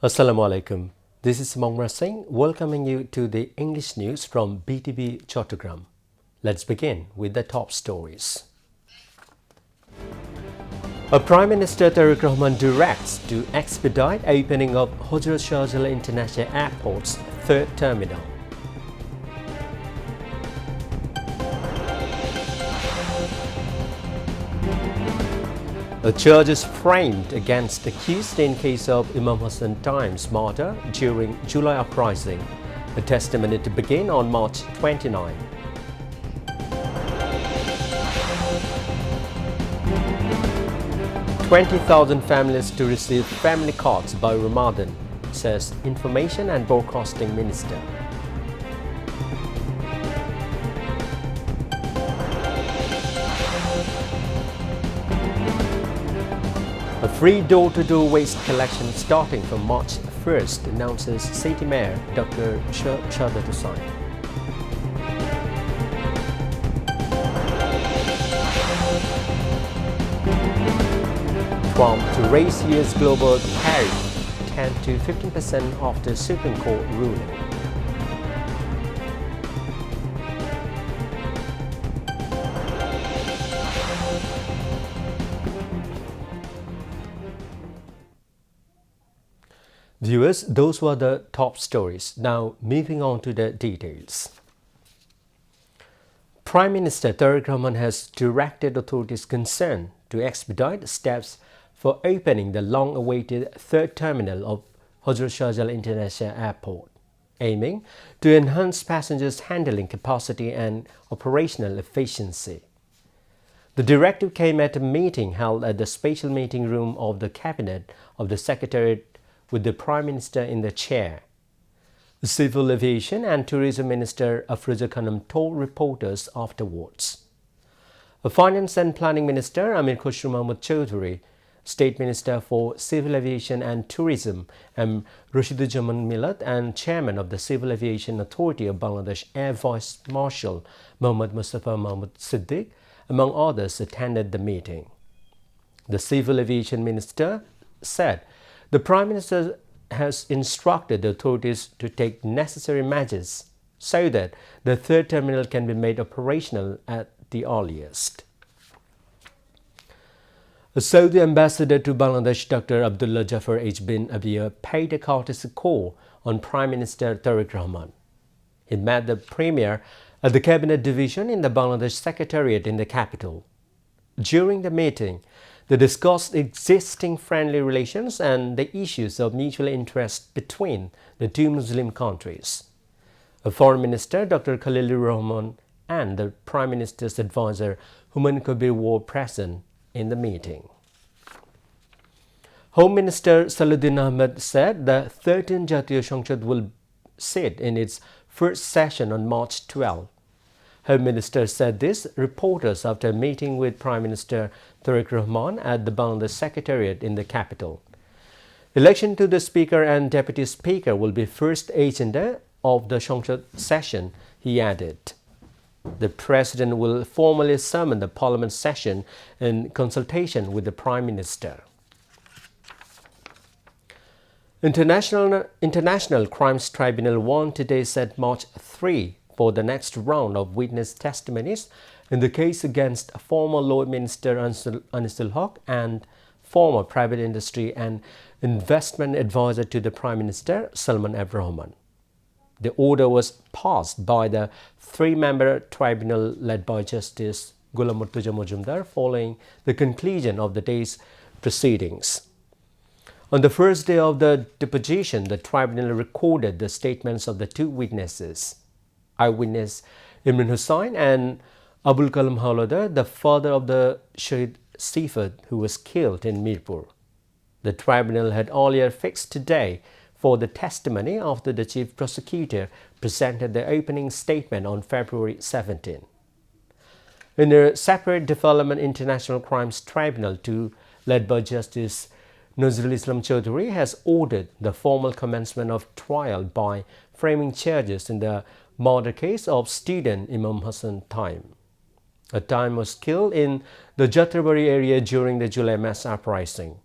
Assalamu alaikum. This is Mongra Singh welcoming you to the English news from Btv-Chattogram. Let's begin with the top stories. A Prime Minister Tarique Rahman directs to expedite opening of Hazrat Shahjalal International Airports third terminal. A charge is framed against accused in case of Imam Hassan Times martyr during July uprising. The testimony to begin on March 29. "20,000 families to receive family cards by Ramadan," says Information and Broadcasting Minister. A free door-to-door waste collection starting from March 1st, announces City Mayor Dr. Shahjalal International. Trump to raise US global tariff 10 to 15% after Supreme Court ruling. Viewers, those were the top stories. Now, moving on to the details. Prime Minister Tarique Rahman has directed authorities concerned to expedite steps for opening the long-awaited third terminal of Hazrat Shahjalal International Airport, aiming to enhance passengers' handling capacity and operational efficiency. The directive came at a meeting held at the special meeting room of the Cabinet of the Secretariat with the Prime Minister in the chair. The Civil Aviation and Tourism Minister Afroza Khanum told reporters afterwards. The Finance and Planning Minister Amir Khosrow Mahmood Chaudhary, State Minister for Civil Aviation and Tourism M. Rashiduzzaman Millat, and Chairman of the Civil Aviation Authority of Bangladesh Air Vice Marshal Mohammad Mustafa Mahmood Siddiq, among others, attended the meeting. The Civil Aviation Minister said the Prime Minister has instructed the authorities to take necessary measures so that the third terminal can be made operational at the earliest. A Saudi ambassador to Bangladesh, Dr. Abdullah Jafar H. bin Abiyah, paid a courtesy call on Prime Minister Tarique Rahman. He met the Premier at the Cabinet Division in the Bangladesh Secretariat in the capital. During the meeting, they discussed existing friendly relations and the issues of mutual interest between the two Muslim countries. A Foreign Minister, Dr. Khalilur Rahman, and the Prime Minister's advisor, Humayun Kabir, were present in the meeting. Home Minister Salahuddin Ahmed said the 13th Jatiya সংসদ will sit in its first session on March 12. Home Minister said this reporters after a meeting with Prime Minister Tarique Rahman at the Bangladesh Secretariat in the capital. Election to the Speaker and Deputy Speaker will be first agenda of the সংসদ session, he added. The President will formally summon the Parliament session in consultation with the Prime Minister. International Crimes Tribunal 1 today set March 3 for the next round of witness testimonies in the case against former Law Minister Anisul Haq and former private industry and investment advisor to the Prime Minister Salman F. Rahman. The order was passed by the three-member tribunal led by Justice Ghulam Murtuza Majumdar following the conclusion of the day's proceedings. On the first day of the deposition, the tribunal recorded the statements of the two witnesses, eyewitness Imran Hussain and Abul Kalam Hawladar, the father of the Shahid Sifat who was killed in Mirpur. The tribunal had earlier fixed today for the testimony after the Chief Prosecutor presented the opening statement on February 17. In a separate development, International Crimes Tribunal 2, led by Justice Nazrul Islam Chaudhary, has ordered the formal commencement of trial by framing charges in the murder case of student Imam Hassan Time. Time was killed in the Jatrabari area during the July mass uprising.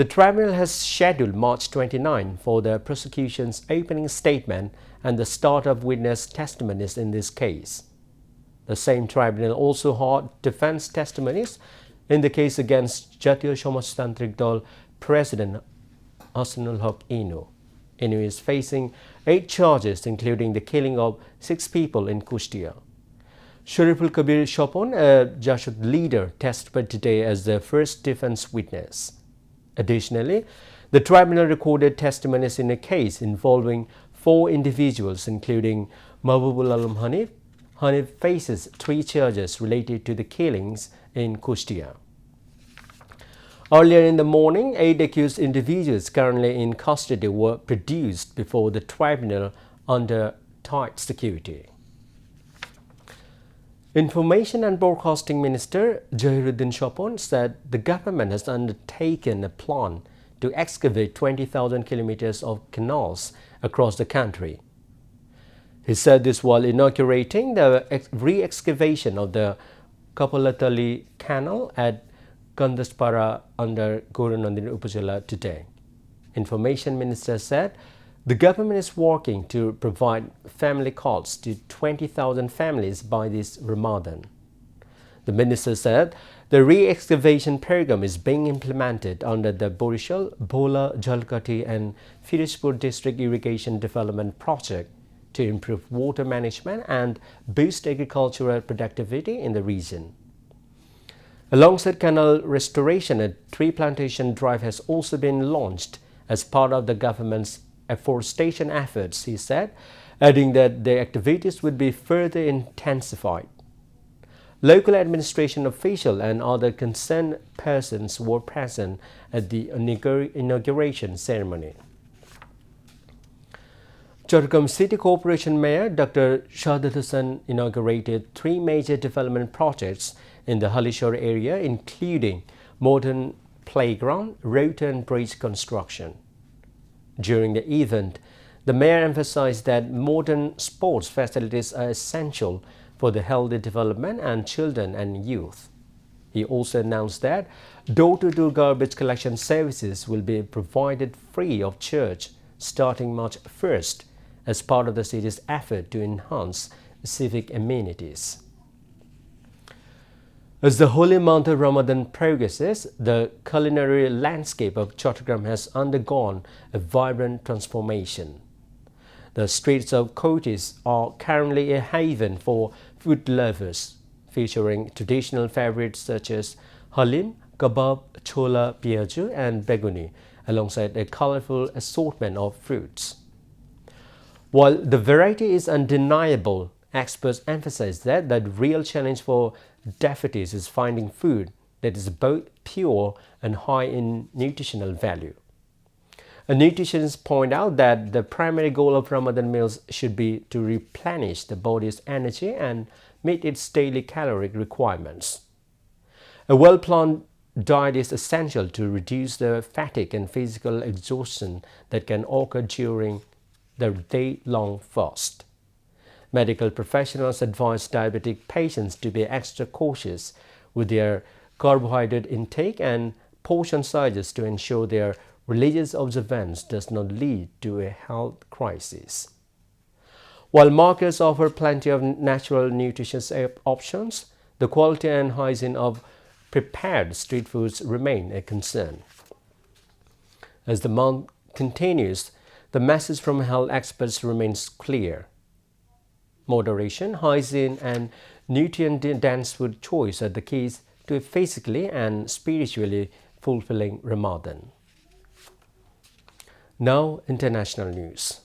The tribunal has scheduled March 29 for the prosecution's opening statement and the start of witness testimonies in this case. The same tribunal also heard defense testimonies in the case against Jatiyo Samajtantrik Dal President Hassanul Haq Inu. Inu is facing 8 charges, including the killing of 6 people in Kushtia. Shariful Kabir Shopon, a Jashid leader, testified today as the first defense witness. Additionally, the tribunal recorded testimonies in a case involving 4 individuals, including Mahbubul Alam Hanif. Hanif faces 3 charges related to the killings in Kushtia. Earlier in the morning, 8 accused individuals currently in custody were produced before the tribunal under tight security. Information and Broadcasting Minister Jahiruddin Shopon said the government has undertaken a plan to excavate 20,000 kilometers of canals across the country. He said this while inaugurating the re-excavation of the Kapalatali Canal at Kandaspara under Gorunandin Upazila today. Information Minister said the government is working to provide family cots to 20,000 families by this Ramadan. The minister said the re-excavation program is being implemented under the Borishal, Bhola, Jalkati and Firozpur District Irrigation Development Project to improve water management and boost agricultural productivity in the region. Alongside canal restoration, a tree plantation drive has also been launched as part of the government's afforestation efforts, he said, adding that the activities would be further intensified. Local administration officials and other concerned persons were present at the inauguration ceremony. Chattogram City Corporation Mayor Dr. Shahjalal Hussain inaugurated 3 major development projects in the Halishore area, including modern playground, road and bridge construction. During the event, the mayor emphasized that modern sports facilities are essential for the healthy development and children and youth. He also announced that door-to-door garbage collection services will be provided free of charge starting March 1st as part of the city's effort to enhance civic amenities. As the holy month of Ramadan progresses, the culinary landscape of Chattogram has undergone a vibrant transformation. The streets of Kotis are currently a haven for food lovers, featuring traditional favorites such as halim, kebab, chola, piaju and beguni, alongside a colorful assortment of fruits. While the variety is undeniable, experts emphasize that the real challenge for devotees is finding food that is both pure and high in nutritional value. A nutritionist point out that the primary goal of Ramadan meals should be to replenish the body's energy and meet its daily caloric requirements. A well-planned diet is essential to reduce the fatigue and physical exhaustion that can occur during the day-long fast. Medical professionals advise diabetic patients to be extra cautious with their carbohydrate intake and portion sizes to ensure their religious observance does not lead to a health crisis. While markets offer plenty of natural nutritious options, the quality and hygiene of prepared street foods remain a concern. As the month continues, the message from health experts remains clear. Moderation, hygiene, and nutrient-dense food choice are the keys to a physically and spiritually fulfilling Ramadan. Now, international news.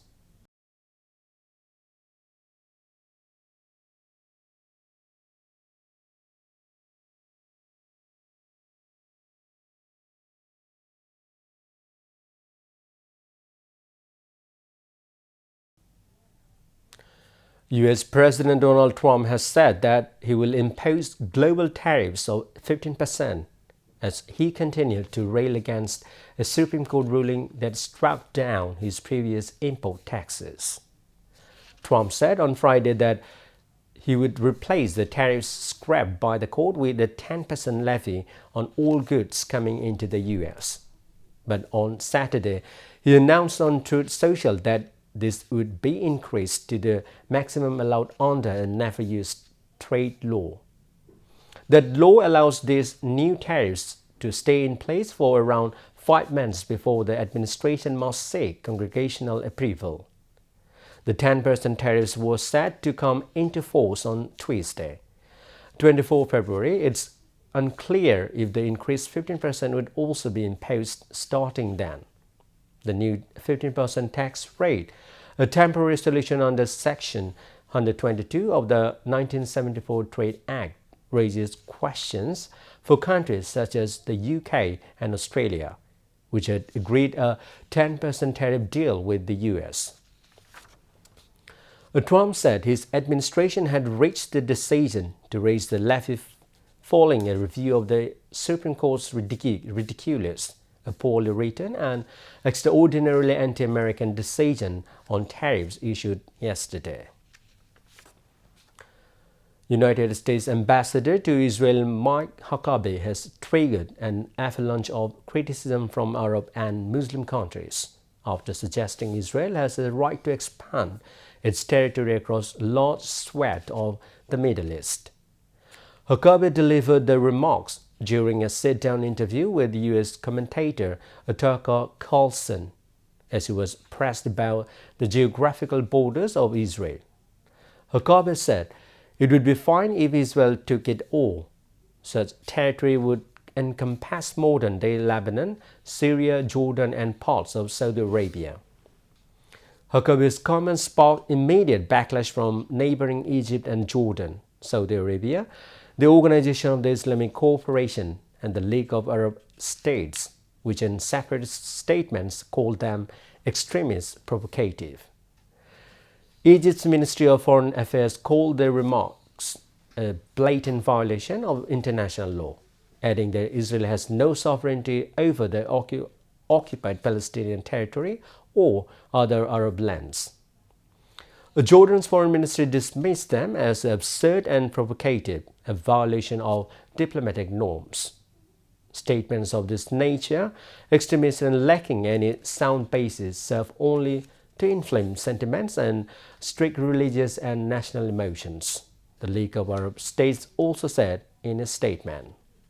U.S. President Donald Trump has said that he will impose global tariffs of 15% as he continued to rail against a Supreme Court ruling that struck down his previous import taxes. Trump said on Friday that he would replace the tariffs scrapped by the court with a 10% levy on all goods coming into the U.S. But on Saturday, he announced on Truth Social that this would be increased to the maximum allowed under a never-used trade law. That law allows these new tariffs to stay in place for around 5 months before the administration must seek congressional approval. The 10% tariffs were set to come into force on Tuesday, 24 February. It's unclear if the increased 15% would also be imposed starting then. The new 15% tax rate, a temporary solution under Section 122 of the 1974 Trade Act, raises questions for countries such as the UK and Australia, which had agreed a 10% tariff deal with the US. Trump said his administration had reached the decision to raise the levy following a review of the Supreme Court's ridiculous, poorly written, and extraordinarily anti-American decision on tariffs issued yesterday. United States Ambassador to Israel Mike Huckabee has triggered an avalanche of criticism from Arab and Muslim countries after suggesting Israel has a right to expand its territory across a large swath of the Middle East. Huckabee delivered the remarks during a sit-down interview with U.S. commentator Tucker Carlson as he was pressed about the geographical borders of Israel. Huckabee said it would be fine if Israel took it all. Such territory would encompass modern-day Lebanon, Syria, Jordan, and parts of Saudi Arabia. Huckabee's comments sparked immediate backlash from neighboring Egypt and Jordan, Saudi Arabia, the Organization of the Islamic Cooperation, and the League of Arab States, which in separate statements called them extremist provocative. Egypt's Ministry of Foreign Affairs called their remarks a blatant violation of international law, adding that Israel has no sovereignty over the occupied Palestinian territory or other Arab lands. Jordan's foreign ministry dismissed them as absurd and provocative, a violation of diplomatic norms. Statements of this nature, extremist and lacking any sound basis, serve only to inflame sentiments and strike religious and national emotions, the League of Arab States also said in a statement.